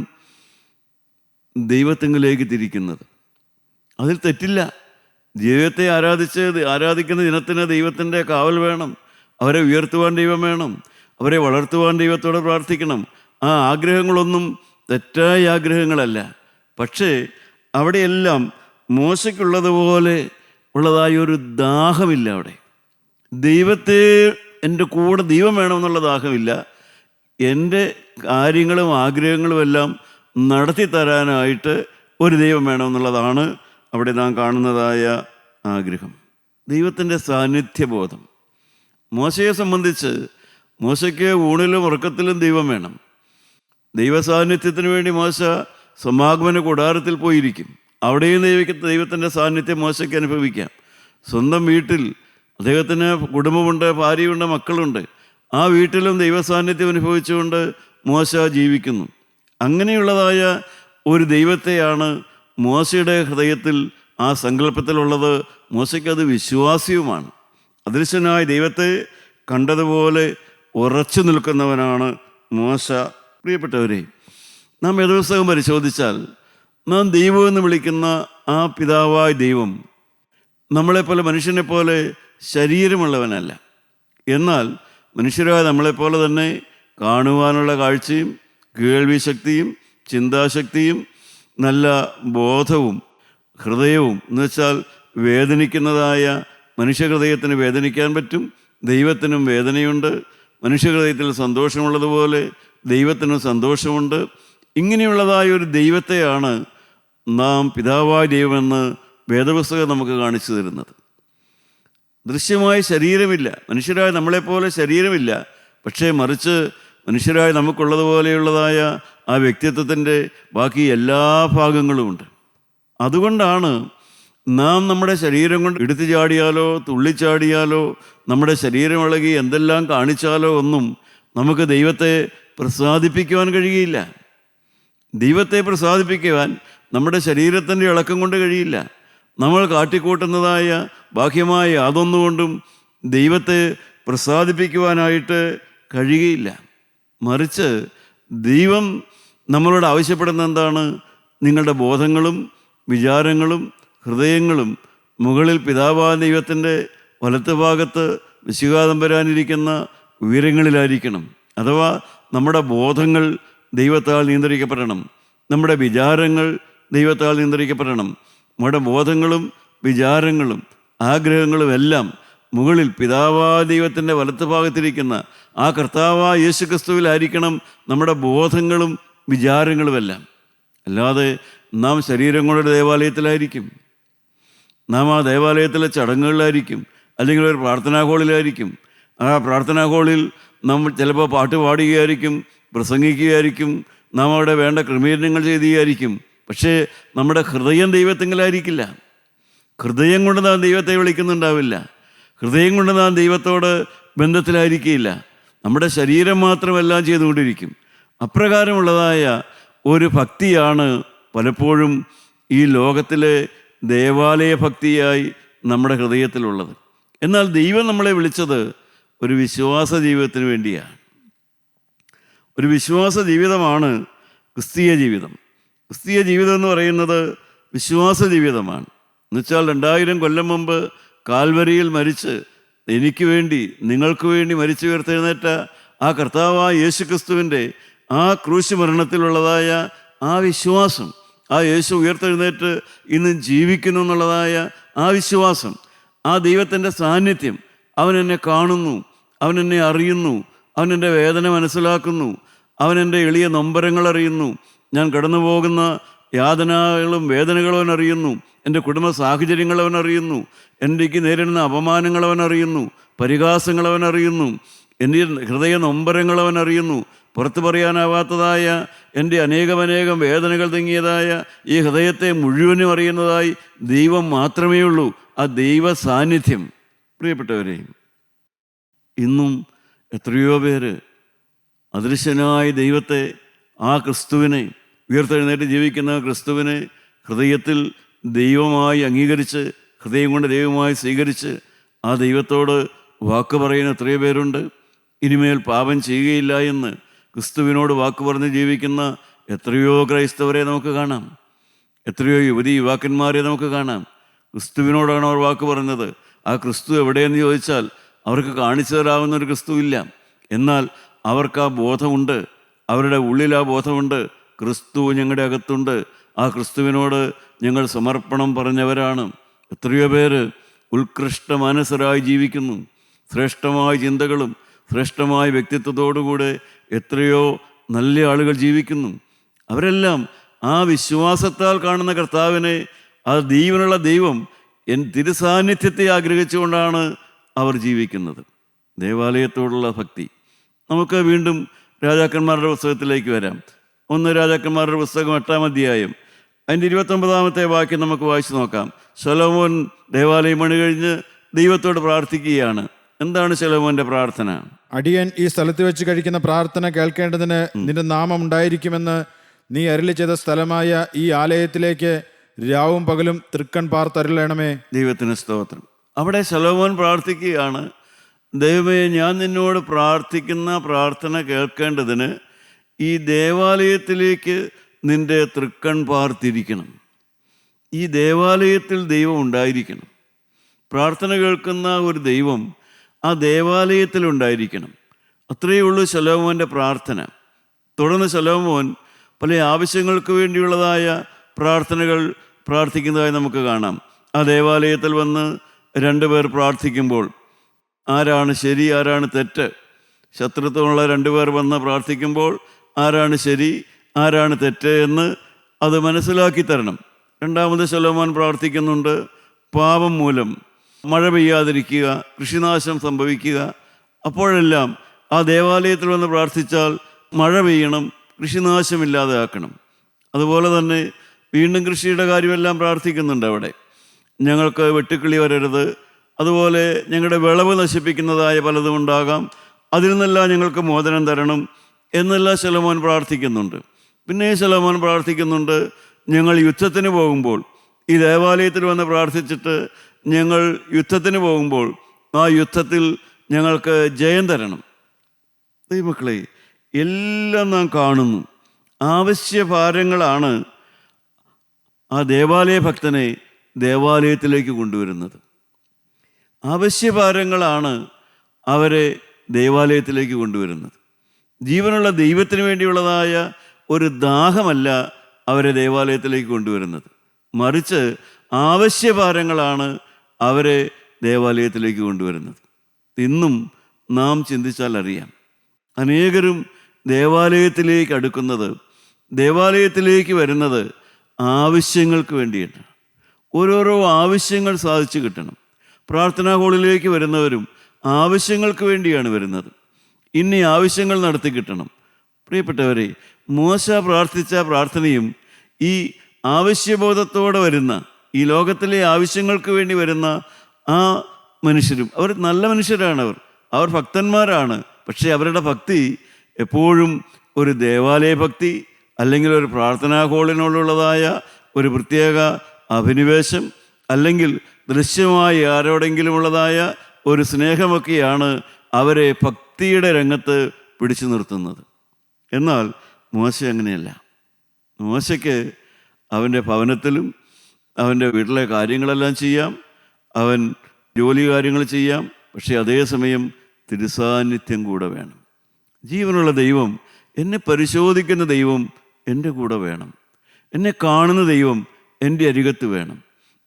Speaker 2: ദൈവത്തിങ്കിലേക്ക് തിരിക്കുന്നത്. അതിൽ തെറ്റില്ല. ദൈവത്തെ ആരാധിക്കുന്ന ജനത്തിന് ദൈവത്തിൻ്റെ കാവൽ വേണം, അവരെ ഉയർത്തുവാൻ ദൈവം വേണം, അവരെ വളർത്തുവാൻ ദൈവത്തോട് പ്രാർത്ഥിക്കണം. ആ ആഗ്രഹങ്ങളൊന്നും തെറ്റായ ആഗ്രഹങ്ങളല്ല. പക്ഷേ അവിടെയെല്ലാം മോശയ്ക്കുള്ളതുപോലെ ഉള്ളതായൊരു ദാഹമില്ല. അവിടെ ദൈവത്തെ എൻ്റെ കൂടെ ദൈവം വേണമെന്നുള്ള ദാഹമില്ല. എൻ്റെ കാര്യങ്ങളും ആഗ്രഹങ്ങളും എല്ലാം നടത്തി തരാനായിട്ട് ഒരു ദൈവം വേണമെന്നുള്ളതാണ് അവിടെ നാം കാണുന്നതായ ആഗ്രഹം. ദൈവത്തിൻ്റെ സാന്നിധ്യബോധം. മോശയെ സംബന്ധിച്ച് മോശയ്ക്ക് ഊണിലും ഉറക്കത്തിലും ദൈവം വേണം. ദൈവസാന്നിധ്യത്തിന് വേണ്ടി മോശ സമാഗമന കൂടാരത്തിൽ പോയിരിക്കും. അവിടെയും ദൈവത്തിൻ്റെ സാന്നിധ്യം മോശയ്ക്ക് അനുഭവിക്കാം. സ്വന്തം വീട്ടിൽ അദ്ദേഹത്തിന് കുടുംബമുണ്ട്, ഭാര്യയുണ്ട്, മക്കളുണ്ട്. ആ വീട്ടിലും ദൈവസാന്നിധ്യം അനുഭവിച്ചുകൊണ്ട് മോശ ജീവിക്കുന്നു. അങ്ങനെയുള്ളതായ ഒരു ദൈവത്തെയാണ് മോശയുടെ ഹൃദയത്തിൽ ആ സങ്കല്പത്തിലുള്ളത്. മോശയ്ക്കത് വിശ്വാസ്യവുമാണ്. അദൃശ്യനായ ദൈവത്തെ കണ്ടതുപോലെ ഉറച്ചു നിൽക്കുന്നവനാണ് മോശ. പ്രിയപ്പെട്ടവരെ, നാം വേദപുസ്തകം പരിശോധിച്ചാൽ നാം ദൈവം എന്ന് വിളിക്കുന്ന ആ പിതാവായ ദൈവം നമ്മളെപ്പോലെ മനുഷ്യനെപ്പോലെ ശരീരമുള്ളവനല്ല. എന്നാൽ മനുഷ്യരായ നമ്മളെപ്പോലെ തന്നെ കാണുവാനുള്ള കാഴ്ചയും കേൾവി ശക്തിയും ചിന്താശക്തിയും നല്ല ബോധവും ഹൃദയവും എന്ന് വെച്ചാൽ വേദനിക്കുന്നതായ മനുഷ്യഹൃദയത്തിന് വേദനിക്കാൻ പറ്റും. ദൈവത്തിനും വേദനയുണ്ട്. മനുഷ്യഹൃദയത്തിൽ സന്തോഷമുള്ളതുപോലെ ദൈവത്തിനും സന്തോഷമുണ്ട്. ഇങ്ങനെയുള്ളതായ ഒരു ദൈവത്തെയാണ് നാം പിതാവായ ദൈവമെന്ന് വേദപുസ്തകം നമുക്ക് കാണിച്ചു തരുന്നത്. ദൃശ്യമായ ശരീരമില്ല, മനുഷ്യരായ നമ്മളെപ്പോലെ ശരീരമില്ല. പക്ഷേ മറിച്ച് മനുഷ്യരായ നമുക്കുള്ളതുപോലെയുള്ളതായ ആ വ്യക്തിത്വത്തിൻ്റെ ബാക്കി എല്ലാ ഭാഗങ്ങളുമുണ്ട്. അതുകൊണ്ടാണ് നാം നമ്മുടെ ശരീരം കൊണ്ട് എടുത്തു ചാടിയാലോ തുള്ളിച്ചാടിയാലോ നമ്മുടെ ശരീരം ഇളകി എന്തെല്ലാം കാണിച്ചാലോ ഒന്നും നമുക്ക് ദൈവത്തെ പ്രസാദിപ്പിക്കുവാൻ കഴിയില്ല. ദൈവത്തെ പ്രസാദിപ്പിക്കുവാൻ നമ്മുടെ ശരീരത്തിൻ്റെ ഇളക്കം കൊണ്ട് കഴിയില്ല. നമ്മൾ കാട്ടിക്കൂട്ടുന്നതായ ബാഹ്യമായ യാതൊന്നുകൊണ്ടും ദൈവത്തെ പ്രസാദിപ്പിക്കുവാനായിട്ട് കഴിയുകയില്ല. മറിച്ച് ദൈവം നമ്മളോട് ആവശ്യപ്പെടുന്ന എന്താണ്? നിങ്ങളുടെ ബോധങ്ങളും വിചാരങ്ങളും ഹൃദയങ്ങളും മുകളിൽ പിതാവായ ദൈവത്തിൻ്റെ വലത്ത് ഭാഗത്ത് വിശുകാതമ്പരാനിരിക്കുന്ന ഉയരങ്ങളിലായിരിക്കണം. അഥവാ നമ്മുടെ ബോധങ്ങൾ ദൈവത്താൽ നിയന്ത്രിക്കപ്പെടണം, നമ്മുടെ വിചാരങ്ങൾ ദൈവത്താൽ നിയന്ത്രിക്കപ്പെടണം. നമ്മുടെ ബോധങ്ങളും വിചാരങ്ങളും ആഗ്രഹങ്ങളും എല്ലാം മുകളിൽ പിതാവായ ദൈവത്തിൻ്റെ വലത്ത് ഭാഗത്തിരിക്കുന്ന ആ കർത്താവായ യേശു ക്രിസ്തുവിലായിരിക്കണം നമ്മുടെ ബോധങ്ങളും വിചാരങ്ങളുമെല്ലാം. അല്ലാതെ നാം ശരീരം കൊണ്ടൊരു ദേവാലയത്തിലായിരിക്കും, നാം ആ ദേവാലയത്തിലെ ചടങ്ങുകളിലായിരിക്കും, അല്ലെങ്കിൽ ഒരു പ്രാർത്ഥനാ ഹോളിലായിരിക്കും. ആ പ്രാർത്ഥനാ ഹോളിൽ നമ്മൾ ചിലപ്പോൾ പാട്ട് പാടുകയായിരിക്കും, പ്രസംഗിക്കുകയായിരിക്കും, നാം അവിടെ വേണ്ട ക്രമീകരണങ്ങൾ ചെയ്യുകയായിരിക്കും. പക്ഷേ നമ്മുടെ ഹൃദയം ദൈവത്തെങ്കിലായിരിക്കില്ല. ഹൃദയം കൊണ്ട് നാം ദൈവത്തെ വിളിക്കുന്നുണ്ടാവില്ല. ഹൃദയം കൊണ്ട് നാം ദൈവത്തോട് ബന്ധത്തിലായിരിക്കില്ല. നമ്മുടെ ശരീരം മാത്രമെല്ലാം ചെയ്തുകൊണ്ടിരിക്കും. അപ്രകാരമുള്ളതായ ഒരു ഭക്തിയാണ് പലപ്പോഴും ഈ ലോകത്തിലെ ദേവാലയ ഭക്തിയായി നമ്മുടെ ഹൃദയത്തിലുള്ളത്. എന്നാൽ ദൈവം നമ്മളെ വിളിച്ചത് ഒരു വിശ്വാസ ജീവിതത്തിന് വേണ്ടിയാണ്. ഒരു വിശ്വാസ ജീവിതമാണ് ക്രിസ്തീയ ജീവിതം. ക്രിസ്തീയ ജീവിതം എന്ന് പറയുന്നത് വിശ്വാസ ജീവിതമാണ്. എന്നുവെച്ചാൽ 2000 കൊല്ലം മുമ്പ് കാൽവരിയിൽ മരിച്ച് എനിക്ക് വേണ്ടി നിങ്ങൾക്ക് വേണ്ടി മരിച്ചു ഉയർത്തെഴുന്നേറ്റ ആ കർത്താവായ യേശു ക്രിസ്തുവിൻ്റെ ആ ക്രൂശ് മരണത്തിലുള്ളതായ ആ വിശ്വാസം, ആ യേശു ഉയർത്തെഴുന്നേറ്റ് ഇന്നും ജീവിക്കുന്നു എന്നുള്ളതായ ആ വിശ്വാസം, ആ ദൈവത്തിൻ്റെ സാന്നിധ്യം, അവൻ എന്നെ കാണുന്നു, അവൻ എന്നെ അറിയുന്നു, അവൻ എൻ്റെ വേദന മനസ്സിലാക്കുന്നു, അവൻ എൻ്റെ എളിയ നൊമ്പരങ്ങൾ അറിയുന്നു, ഞാൻ കടന്നു പോകുന്ന യാതനകളും വേദനകളും അവൻ അറിയുന്നു, എൻ്റെ കുടുംബ സാഹചര്യങ്ങൾ അവൻ അറിയുന്നു, എനിക്ക് നേരിടുന്ന അപമാനങ്ങൾ അവൻ അറിയുന്നു, പരിഹാസങ്ങൾ അവൻ അറിയുന്നു, എൻ്റെ ഹൃദയ നൊമ്പരങ്ങൾ അവൻ അറിയുന്നു, പുറത്തു പറയാനാവാത്തതായ എൻ്റെ അനേകം വേദനകൾ തിങ്ങിയതായ ഈ ഹൃദയത്തെ മുഴുവനും അറിയുന്നതായി ദൈവം മാത്രമേ ഉള്ളൂ. ആ ദൈവ സാന്നിധ്യം. പ്രിയപ്പെട്ടവരെ, ഇന്നും എത്രയോ പേര് അദൃശ്യനായ ദൈവത്തെ, ആ ക്രിസ്തുവിനെ, ഉയർത്തെഴുന്നേറ്റ് ജീവിക്കുന്ന ക്രിസ്തുവിനെ ഹൃദയത്തിൽ ദൈവമായി അംഗീകരിച്ച് ഹൃദയം കൊണ്ട് ദൈവമായി സ്വീകരിച്ച് ആ ദൈവത്തോട് വാക്ക് പറയുന്ന എത്രയോ പേരുണ്ട്. ഇനിമേൽ പാപം ചെയ്യുകയില്ല എന്ന് ക്രിസ്തുവിനോട് വാക്ക് പറഞ്ഞ് ജീവിക്കുന്ന എത്രയോ ക്രൈസ്തവരെ നമുക്ക് കാണാം. എത്രയോ യുവാക്കന്മാരെ നമുക്ക് കാണാം. ക്രിസ്തുവിനോടാണ് അവർ വാക്ക് പറഞ്ഞത്. ആ ക്രിസ്തു എവിടെയെന്ന് ചോദിച്ചാൽ അവർക്ക് കാണിച്ചു തരാവുന്ന ഒരു ക്രിസ്തു ഇല്ല. എന്നാൽ അവർക്ക് ആ ബോധമുണ്ട്, അവരുടെ ഉള്ളിൽ ആ ബോധമുണ്ട്. ക്രിസ്തു ഞങ്ങളുടെ അകത്തുണ്ട്. ആ ക്രിസ്തുവിനോട് ഞങ്ങൾ സമർപ്പണം പറഞ്ഞവരാണ്. എത്രയോ പേര് ഉത്കൃഷ്ട മനസ്സരായി ജീവിക്കുന്നു. ശ്രേഷ്ഠമായ ചിന്തകളും ശ്രേഷ്ഠമായ വ്യക്തിത്വത്തോടുകൂടെ എത്രയോ നല്ല ആളുകൾ ജീവിക്കുന്നു. അവരെല്ലാം ആ വിശ്വാസത്താൽ കാണുന്ന കർത്താവിനെ, ആ ജീവനുള്ള ദൈവം തിരുസാന്നിധ്യത്തെ ആഗ്രഹിച്ചുകൊണ്ടാണ് അവർ ജീവിക്കുന്നത്. ദേവാലയത്തോടുള്ള ഭക്തി. നമുക്ക് വീണ്ടും രാജാക്കന്മാരുടെ പുസ്തകത്തിലേക്ക് വരാം. 1 രാജാക്കന്മാരുടെ പുസ്തകം 8-ാം അധ്യായം അതിൻ്റെ 29-ാമത്തെ വാക്യം നമുക്ക് വായിച്ചു നോക്കാം. ശലോമോൻ ദേവാലയം പണി കഴിഞ്ഞ് ദൈവത്തോട് പ്രാർത്ഥിക്കുകയാണ്. എന്താണ് ശലോമോന്റെ പ്രാർത്ഥന?
Speaker 3: അടിയൻ ഈ സ്ഥലത്ത് വെച്ച് കഴിക്കുന്ന പ്രാർത്ഥന കേൾക്കേണ്ടതിന് നിന്റെ നാമം ഉണ്ടായിരിക്കുമെന്ന് നീ അരുളി ചെയ്ത സ്ഥലമായ ഈ ആലയത്തിലേക്ക് രാവും പകലും തൃക്കൺ പാർത്തരുളണമേ.
Speaker 2: ദൈവത്തിന് സ്തോത്രം. അവിടെ ശലോമോൻ പ്രാർത്ഥിക്കുകയാണ്, ദൈവമേ, ഞാൻ നിന്നോട് പ്രാർത്ഥിക്കുന്ന പ്രാർത്ഥന കേൾക്കേണ്ടതിന് ഈ ദേവാലയത്തിലേക്ക് നിന്റെ തൃക്കൺ പാർത്തിരിക്കണം. ഈ ദേവാലയത്തിൽ ദൈവം ഉണ്ടായിരിക്കണം. പ്രാർത്ഥന കേൾക്കുന്ന ഒരു ദൈവം ആ ദേവാലയത്തിലുണ്ടായിരിക്കണം. അത്രയേ ഉള്ളൂ ശലോമോൻ്റെ പ്രാർത്ഥന. തുടർന്ന് ശലോമോൻ പല ആവശ്യങ്ങൾക്ക് വേണ്ടിയുള്ളതായ പ്രാർത്ഥനകൾ പ്രാർത്ഥിക്കുന്നതായി നമുക്ക് കാണാം. ആ ദേവാലയത്തിൽ വന്ന് 2 പേർ പ്രാർത്ഥിക്കുമ്പോൾ ആരാണ് ശരി, ആരാണ് തെറ്റ്? ശത്രുത്വമുള്ള 2 പേർ വന്ന് പ്രാർത്ഥിക്കുമ്പോൾ ആരാണ് ശരി, ആരാണ് തെറ്റ് എന്ന് അത് മനസ്സിലാക്കി തരണം. രണ്ടാമത് ശലോമോൻ പ്രാർത്ഥിക്കുന്നുണ്ട്, പാപം മൂലം മഴ പെയ്യാതിരിക്കുക, കൃഷിനാശം സംഭവിക്കുക. അപ്പോഴെല്ലാം ആ ദേവാലയത്തിൽ വന്ന് പ്രാർത്ഥിച്ചാൽ മഴ പെയ്യണം, കൃഷിനാശമില്ലാതെ ആക്കണം. അതുപോലെ തന്നെ വീണ്ടും കൃഷിയുടെ കാര്യമെല്ലാം പ്രാർത്ഥിക്കുന്നുണ്ട്. അവിടെ ഞങ്ങൾക്ക് വെട്ടുക്കിളി വരരുത്, അതുപോലെ ഞങ്ങളുടെ വിളവ് നശിപ്പിക്കുന്നതായ പലതും ഉണ്ടാകാം, അതിൽ നിന്നെല്ലാം ഞങ്ങൾക്ക് മോചനം തരണം എന്നെല്ലാം ശലോമോൻ പ്രാർത്ഥിക്കുന്നുണ്ട്. പിന്നെ ശലോമോൻ പ്രാർത്ഥിക്കുന്നുണ്ട്, ഞങ്ങൾ യുദ്ധത്തിന് പോകുമ്പോൾ ഈ ദേവാലയത്തിൽ വന്ന് പ്രാർത്ഥിച്ചിട്ട് ഞങ്ങൾ യുദ്ധത്തിന് പോകുമ്പോൾ ആ യുദ്ധത്തിൽ ഞങ്ങൾക്ക് ജയം തരണം. ദൈവമക്കളെ, എല്ലാം നാം കാണുന്നു. ആവശ്യഭാരങ്ങളാണ് ആ ദേവാലയ ഭക്തനെ ദേവാലയത്തിലേക്ക് കൊണ്ടുവരുന്നത്. ആവശ്യഭാരങ്ങളാണ് അവരെ ദേവാലയത്തിലേക്ക് കൊണ്ടുവരുന്നത്. ജീവനുള്ള ദൈവത്തിന് വേണ്ടിയുള്ളതായ ഒരു ദാഹമല്ല അവരെ ദേവാലയത്തിലേക്ക് കൊണ്ടുവരുന്നത്. മറിച്ച് ആവശ്യഭാരങ്ങളാണ് അവരെ ദേവാലയത്തിലേക്ക് കൊണ്ടുവരുന്നത്. ഇന്നും നാം ചിന്തിച്ചാൽ അറിയാം, അനേകരും ദേവാലയത്തിലേക്ക് അടുക്കുന്നത്, ദേവാലയത്തിലേക്ക് വരുന്നത് ആവശ്യങ്ങൾക്ക് വേണ്ടിയിട്ടാണ്. ഓരോരോ ആവശ്യങ്ങൾ സാധിച്ചു കിട്ടണം. പ്രാർത്ഥനാ ഹാളിലേക്ക് വരുന്നവരും ആവശ്യങ്ങൾക്ക് വേണ്ടിയാണ് വരുന്നത്. ഇനി ആവശ്യങ്ങൾ നടത്തി കിട്ടണം. പ്രിയപ്പെട്ടവരെ, മോശ പ്രാർത്ഥിച്ച പ്രാർത്ഥനയും ഈ ആവശ്യബോധത്തോടെ വരുന്ന, ഈ ലോകത്തിലെ ആവശ്യങ്ങൾക്ക് വേണ്ടി വരുന്ന ആ മനുഷ്യരും, അവർ നല്ല മനുഷ്യരാണ്. അവർ ഭക്തന്മാരാണ്. പക്ഷേ അവരുടെ ഭക്തി എപ്പോഴും ഒരു ദേവാലയ ഭക്തി, അല്ലെങ്കിൽ ഒരു പ്രാർത്ഥനാ ഹാളിനോടുള്ളതായ ഒരു പ്രത്യേക അഭിനിവേശം, അല്ലെങ്കിൽ ദൃശ്യമായി ആരോടെങ്കിലുമുള്ളതായ ഒരു സ്നേഹമൊക്കെയാണ് അവരെ ഭക്തിയുടെ രംഗത്ത് പിടിച്ചു നിർത്തുന്നത്. എന്നാൽ മോശ അങ്ങനെയല്ല. മോശയ്ക്ക് അവൻ്റെ ഭവനത്തിലും അവൻ്റെ വീട്ടിലെ കാര്യങ്ങളെല്ലാം ചെയ്യാം, അവൻ ജോലി കാര്യങ്ങൾ ചെയ്യാം. പക്ഷേ അതേസമയം തിരുസാന്നിധ്യം കൂടെ വേണം. ജീവനുള്ള ദൈവം, എന്നെ പരിശോധിക്കുന്ന ദൈവം എൻ്റെ കൂടെ വേണം. എന്നെ കാണുന്ന ദൈവം എൻ്റെ അരികത്ത് വേണം.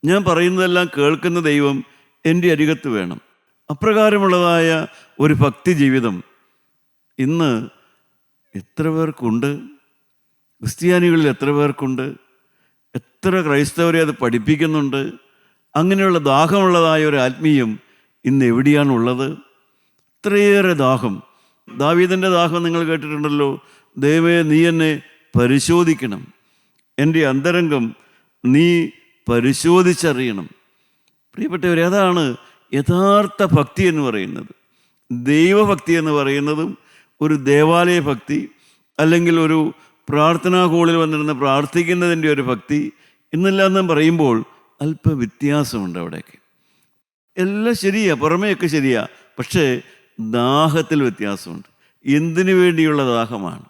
Speaker 2: ഞാൻ പറയുന്നതെല്ലാം കേൾക്കുന്ന ദൈവം എൻ്റെ അരികത്ത് വേണം. അപ്രകാരമുള്ളതായ ഒരു ഭക്തി ജീവിതം ഇന്ന് എത്ര പേർക്കുണ്ട്? ക്രിസ്ത്യാനികളിൽ എത്ര പേർക്കുണ്ട്? എത്ര ക്രൈസ്തവരെ അത് പഠിപ്പിക്കുന്നുണ്ട്? അങ്ങനെയുള്ള ദാഹമുള്ളതായ ഒരു ആത്മീയം ഇന്ന് എവിടെയാണുള്ളത്? ഇത്രയേറെ ദാഹം. ദാവീദിൻ്റെ ദാഹം നിങ്ങൾ കേട്ടിട്ടുണ്ടല്ലോ. ദൈവമേ, നീ എന്നെ പരിശോധിക്കണം, എൻ്റെ അന്തരംഗം നീ പരിശോധിച്ചറിയണം. പ്രിയപ്പെട്ടവരെ, അതാണ് യഥാർത്ഥ ഭക്തി എന്ന് പറയുന്നത്. ദൈവഭക്തി എന്ന് പറയുന്നതും ഒരു ദേവാലയ ഭക്തി, അല്ലെങ്കിൽ ഒരു പ്രാർത്ഥനാ ഹാളിൽ വന്നിരുന്ന് പ്രാർത്ഥിക്കുന്നതിൻ്റെ ഒരു ഭക്തി എന്നെല്ലാം നാം പറയുമ്പോൾ അല്പ വ്യത്യാസമുണ്ട് അവിടെയൊക്കെ. എല്ലാം ശരിയാ, പുറമേയൊക്കെ ശരിയാ, പക്ഷേ ദാഹത്തിൽ വ്യത്യാസമുണ്ട്. എന്തിനു വേണ്ടിയുള്ള ദാഹമാണ്?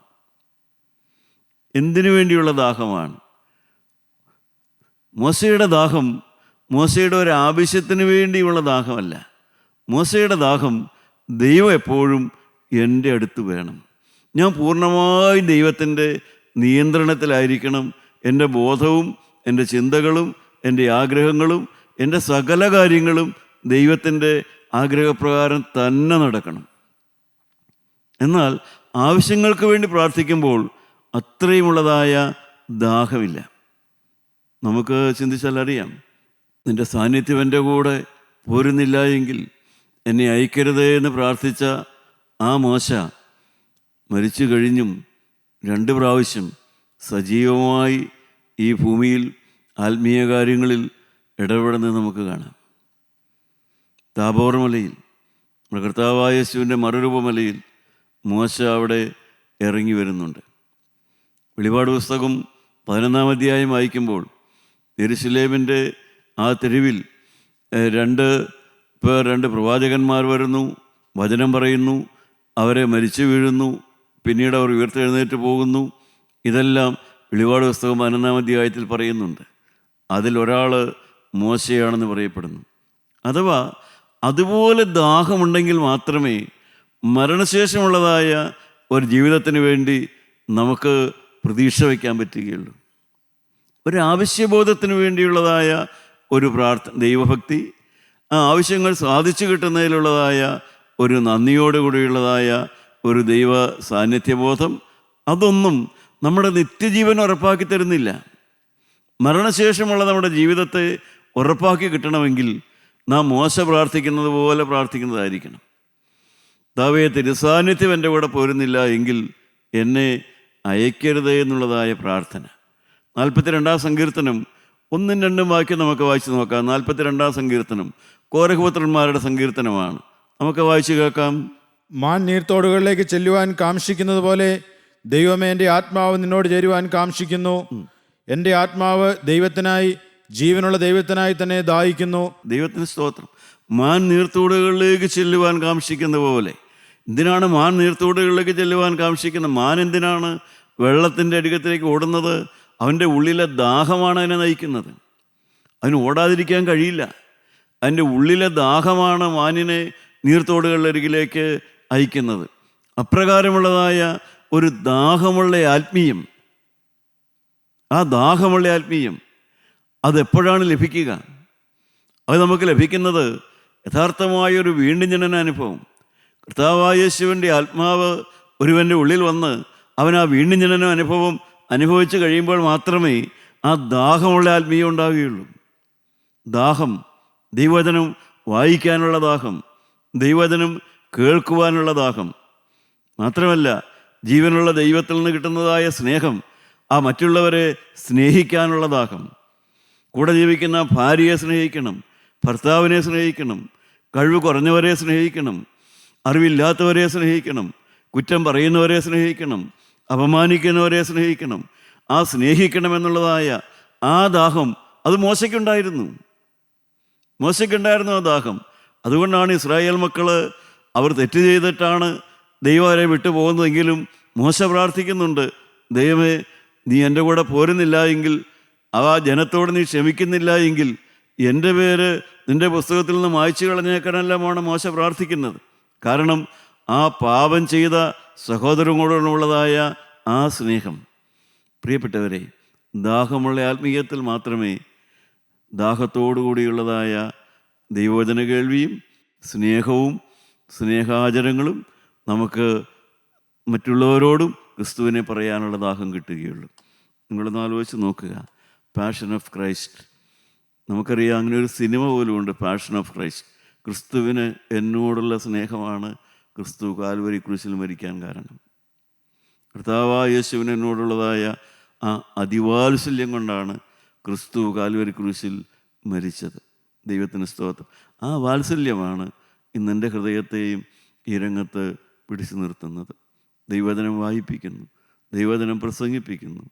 Speaker 2: എന്തിനു വേണ്ടിയുള്ള ദാഹമാണ്? മോശയുടെ ദാഹം മോശയുടെ ഒരു ആവശ്യത്തിന് വേണ്ടിയുള്ള ദാഹമല്ല. മോശയുടെ ദാഹം ദൈവം എപ്പോഴും എൻ്റെ അടുത്ത് വേണം, ഞാൻ പൂർണ്ണമായും ദൈവത്തിൻ്റെ നിയന്ത്രണത്തിലായിരിക്കണം, എൻ്റെ ബോധവും എൻ്റെ ചിന്തകളും എൻ്റെ ആഗ്രഹങ്ങളും എൻ്റെ സകല കാര്യങ്ങളും ദൈവത്തിൻ്റെ ആഗ്രഹപ്രകാരം തന്നെ നടക്കണം. എന്നാൽ ആവശ്യങ്ങൾക്ക് വേണ്ടി പ്രാർത്ഥിക്കുമ്പോൾ അത്രയുമുള്ളതായ ദാഹമില്ല. നമുക്ക് ചിന്തിച്ചാൽ അറിയാം, നിൻ്റെ സാന്നിധ്യം എൻ്റെ കൂടെ പോരുന്നില്ല എങ്കിൽ എന്നെ അയക്കരുതേ എന്ന് പ്രാർത്ഥിച്ച ആ മോശ മരിച്ചു കഴിഞ്ഞും 2 പ്രാവശ്യം സജീവമായി ഈ ഭൂമിയിൽ ആത്മീയ കാര്യങ്ങളിൽ ഇടപെടുന്നത് നമുക്ക് കാണാം. താബോർ മലയിൽ, നമ്മുടെ കർത്താവായ യേശുവിൻ്റെ മറുരൂപമലയിൽ മോശ അവിടെ ഇറങ്ങി വരുന്നുണ്ട്. വെളിപാട് പുസ്തകം 11-ാം അധ്യായം വായിക്കുമ്പോൾ യെരുശലേമിൻ്റെ ആ തെരുവിൽ 2 പ്രവാചകന്മാർ വരുന്നു, വചനം പറയുന്നു, അവരെ മരിച്ചു വീഴുന്നു, പിന്നീട് അവർ ഉയർത്തെഴുന്നേറ്റ് പോകുന്നു. ഇതെല്ലാം വെളിപാട് പുസ്തകം 11-ാം അധ്യായത്തിൽ പറയുന്നുണ്ട്. അതിലൊരാൾ മോശയാണെന്ന് പറയപ്പെടുന്നു. അഥവാ അതുപോലെ ദാഹമുണ്ടെങ്കിൽ മാത്രമേ മരണശേഷമുള്ളതായ ഒരു ജീവിതത്തിന് വേണ്ടി നമുക്ക് പ്രതീക്ഷ വയ്ക്കാൻ പറ്റുകയുള്ളൂ. ഒരു ആവശ്യബോധത്തിന് വേണ്ടിയുള്ളതായ ഒരു ദൈവഭക്തി, ആ ആവശ്യങ്ങൾ സാധിച്ചു കിട്ടുന്നതിലുള്ളതായ ഒരു നന്ദിയോടുകൂടിയുള്ളതായ ഒരു ദൈവ സാന്നിധ്യബോധം, അതൊന്നും നമ്മുടെ നിത്യജീവൻ ഉറപ്പാക്കി തരുന്നില്ല. മരണശേഷമുള്ള നമ്മുടെ ജീവിതത്തെ ഉറപ്പാക്കി കിട്ടണമെങ്കിൽ നാം മോശ പ്രാർത്ഥിക്കുന്നത് പോലെ പ്രാർത്ഥിക്കുന്നതായിരിക്കണം. കർത്താവേ, തിരുസാന്നിധ്യം എൻ്റെ കൂടെ പോരുന്നില്ല എങ്കിൽ എന്നെ അയക്കരുത് എന്നുള്ളതായ പ്രാർത്ഥന. 42-ാം സങ്കീർത്തനം 1-2 വാക്യം നമുക്ക് വായിച്ച് നോക്കാം. 42-ാം സങ്കീർത്തനം കോരഹ് പുത്രന്മാരുടെ സങ്കീർത്തനമാണ്. നമുക്ക് വായിച്ചു കേൾക്കാം.
Speaker 3: മാൻ നീർത്തോടുകളിലേക്ക് ചെല്ലുവാൻ കാംക്ഷിക്കുന്നത് പോലെ ദൈവമേ, എൻ്റെ ആത്മാവ് നിന്നോട് ചേരുവാൻ കാംക്ഷിക്കുന്നു. എൻ്റെ ആത്മാവ് ദൈവത്തിനായി, ജീവനുള്ള ദൈവത്തിനായി തന്നെ ദാഹിക്കുന്നു.
Speaker 2: ദൈവത്തിന് സ്തോത്രം. മാൻ നീർത്തോടുകളിലേക്ക് ചെല്ലുവാൻ കാംക്ഷിക്കുന്ന പോലെ. എന്തിനാണ് മാൻ നീർത്തോടുകളിലേക്ക് ചെല്ലുവാൻ കാംക്ഷിക്കുന്നത്? മാൻ എന്തിനാണ് വെള്ളത്തിൻ്റെ അരികത്തിലേക്ക് ഓടുന്നത്? അവൻ്റെ ഉള്ളിലെ ദാഹമാണ് അതിനെ നയിക്കുന്നത്. അതിന് ഓടാതിരിക്കാൻ കഴിയില്ല. അതിൻ്റെ ഉള്ളിലെ ദാഹമാണ് മാനിനെ നീർത്തോടുകളുടെ അരികിലേക്ക് അയക്കുന്നത്. അപ്രകാരമുള്ളതായ ഒരു ദാഹമുള്ള ആത്മീയം, ആ ദാഹമുള്ള ആത്മീയം അതെപ്പോഴാണ് ലഭിക്കുക? അത് നമുക്ക് ലഭിക്കുന്നത് യഥാർത്ഥമായൊരു വീണ്ടും ജനന അനുഭവം. കർത്താവായ യേശുവിൻ്റെ ആത്മാവ് ഒരുവൻ്റെ ഉള്ളിൽ വന്ന് അവൻ ആ വീണ്ടും ജനന അനുഭവം അനുഭവിച്ച് കഴിയുമ്പോൾ മാത്രമേ ആ ദാഹമുള്ള ആത്മീയം ഉണ്ടാവുകയുള്ളൂ. ദാഹം, ദൈവവചനം വായിക്കാനുള്ള ദാഹം, ദൈവവചനം കേൾക്കുവാനുള്ള ദാഹം, മാത്രമല്ല ജീവനുള്ള ദൈവത്തിൽ നിന്ന് കിട്ടുന്നതായ സ്നേഹം, ആ മറ്റുള്ളവരെ സ്നേഹിക്കാനുള്ള ദാഹം. കൂടെ ജീവിക്കുന്ന ഭാര്യയെ സ്നേഹിക്കണം, ഭർത്താവിനെ സ്നേഹിക്കണം, കഴിവ് കുറഞ്ഞവരെ സ്നേഹിക്കണം, അറിവില്ലാത്തവരെ സ്നേഹിക്കണം, കുറ്റം പറയുന്നവരെ സ്നേഹിക്കണം, അപമാനിക്കുന്നവരെ സ്നേഹിക്കണം. ആ സ്നേഹിക്കണമെന്നുള്ളതായ ആ ദാഹം അത് മോശയ്ക്കുണ്ടായിരുന്നു ആ ദാഹം. അതുകൊണ്ടാണ് ഇസ്രായേൽ മക്കൾ അവർ തെറ്റ് ചെയ്തിട്ടാണ് ദൈവം അവരെ വിട്ടു പോകുന്നതെങ്കിലും മോശ പ്രാർത്ഥിക്കുന്നുണ്ട്, ദൈവമേ, നീ എൻ്റെ കൂടെ പോരുന്നില്ല എങ്കിൽ, ആ ജനത്തോട് നീ ക്ഷമിക്കുന്നില്ല എങ്കിൽ എൻ്റെ പേര് നിൻ്റെ പുസ്തകത്തിൽ നിന്ന് മായ്ച്ചു കളഞ്ഞേക്കാനെല്ലാമാണ് മോശ പ്രാർത്ഥിക്കുന്നത്. കാരണം ആ പാപം ചെയ്ത സഹോദരങ്ങളോടുള്ളതായ ആ സ്നേഹം. പ്രിയപ്പെട്ടവരെ, ദാഹമുള്ള ആത്മീയത്തിൽ മാത്രമേ ദാഹത്തോടുകൂടിയുള്ളതായ ദൈവവചന കേൾവിയും സ്നേഹവും സ്നേഹാചരങ്ങളും നമുക്ക് മറ്റുള്ളവരോടും ക്രിസ്തുവിനെ പറയാനുള്ള ദാഹം കിട്ടുകയുള്ളൂ. നിങ്ങളൊന്ന് ആലോചിച്ച് നോക്കുക. പാഷൻ ഓഫ് ക്രൈസ്റ്റ്, നമുക്കറിയാം, അങ്ങനെ ഒരു സിനിമ പോലുമുണ്ട്, പാഷൻ ഓഫ് ക്രൈസ്റ്റ്. ക്രിസ്തുവിന് എന്നോടുള്ള സ്നേഹമാണ് ക്രിസ്തു കാൽവരി ക്രൂശിൽ മരിക്കാൻ കാരണം. കർത്താവായ യേശുവിന് എന്നോടുള്ളതായ ആ അതിവാത്സല്യം കൊണ്ടാണ് ക്രിസ്തു കാൽവരി ക്രൂശിൽ മരിച്ചത്. ദൈവത്തിന് സ്തോത്രം. ആ വാത്സല്യമാണ് ഇന്ന് എൻ്റെ ഹൃദയത്തെയും ഈ രംഗത്ത് പിടിച്ചു നിർത്തുന്നത്. ദൈവവചനം വായിപ്പിക്കുന്നു, ദൈവവചനം പ്രസംഗിപ്പിക്കുന്നു,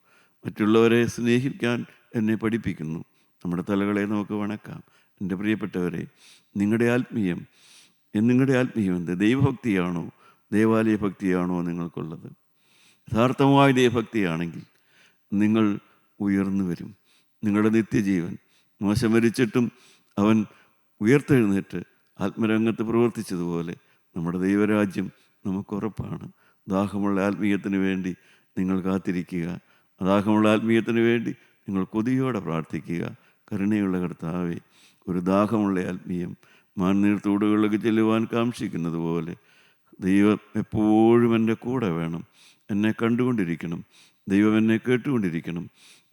Speaker 2: മറ്റുള്ളവരെ സ്നേഹിക്കാൻ എന്നെ പഠിപ്പിക്കുന്നു. നമ്മുടെ തലകളെ നമുക്ക് വണക്കാം. എൻ്റെ പ്രിയപ്പെട്ടവരെ, നിങ്ങളുടെ ആത്മീയം എന്ത്? ദൈവഭക്തിയാണോ, ദേവാലയ ഭക്തിയാണോ നിങ്ങൾക്കുള്ളത്? യഥാർത്ഥമായ ദൈവഭക്തിയാണെങ്കിൽ നിങ്ങൾ ഉയർന്നു വരും. നിങ്ങളുടെ നിത്യജീവൻ, മോശ മരിച്ചിട്ടും അവൻ ഉയർത്തെഴുന്നേറ്റ് ആത്മരംഗത്ത് പ്രവർത്തിച്ചതുപോലെ നമ്മുടെ ദൈവരാജ്യം നമുക്കുറപ്പാണ്. ദാഹമുള്ള ആത്മീയത്തിന് വേണ്ടി നിങ്ങൾ കാത്തിരിക്കുക. ദാഹമുള്ള ആത്മീയത്തിന് വേണ്ടി നിങ്ങൾ കൊതിയോടെ പ്രാർത്ഥിക്കുക. കരുണയുള്ള കർത്താവേ, ഒരു ദാഹമുള്ള ആത്മീയം മാൻനീർത്തോടുകളിലേക്ക് ചെല്ലുവാൻ കാക്ഷിക്കുന്നത് പോലെ ദൈവം എപ്പോഴും എൻ്റെ കൂടെ വേണം. എന്നെ കണ്ടുകൊണ്ടിരിക്കണം, ദൈവം എന്നെ കേട്ടുകൊണ്ടിരിക്കണം.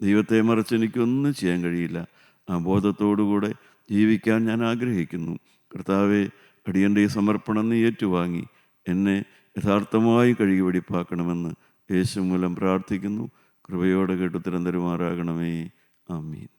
Speaker 2: ദൈവത്തെ മറിച്ച് എനിക്കൊന്നും ചെയ്യാൻ കഴിയില്ല. ആ ബോധത്തോടുകൂടെ ജീവിക്കാൻ ഞാൻ ആഗ്രഹിക്കുന്നു. കർത്താവെ, അടിയൻ്റെ ഈ സമർപ്പണം നീ ഏറ്റുവാങ്ങി എന്നെ യഥാർത്ഥമായി കഴുകി വെടിപ്പാക്കണമെന്ന് യേശു മൂലം പ്രാർത്ഥിക്കുന്നു. കൃപയോടെ കേട്ടുത്തരം തരുമാറാകണമേ. ആമീൻ.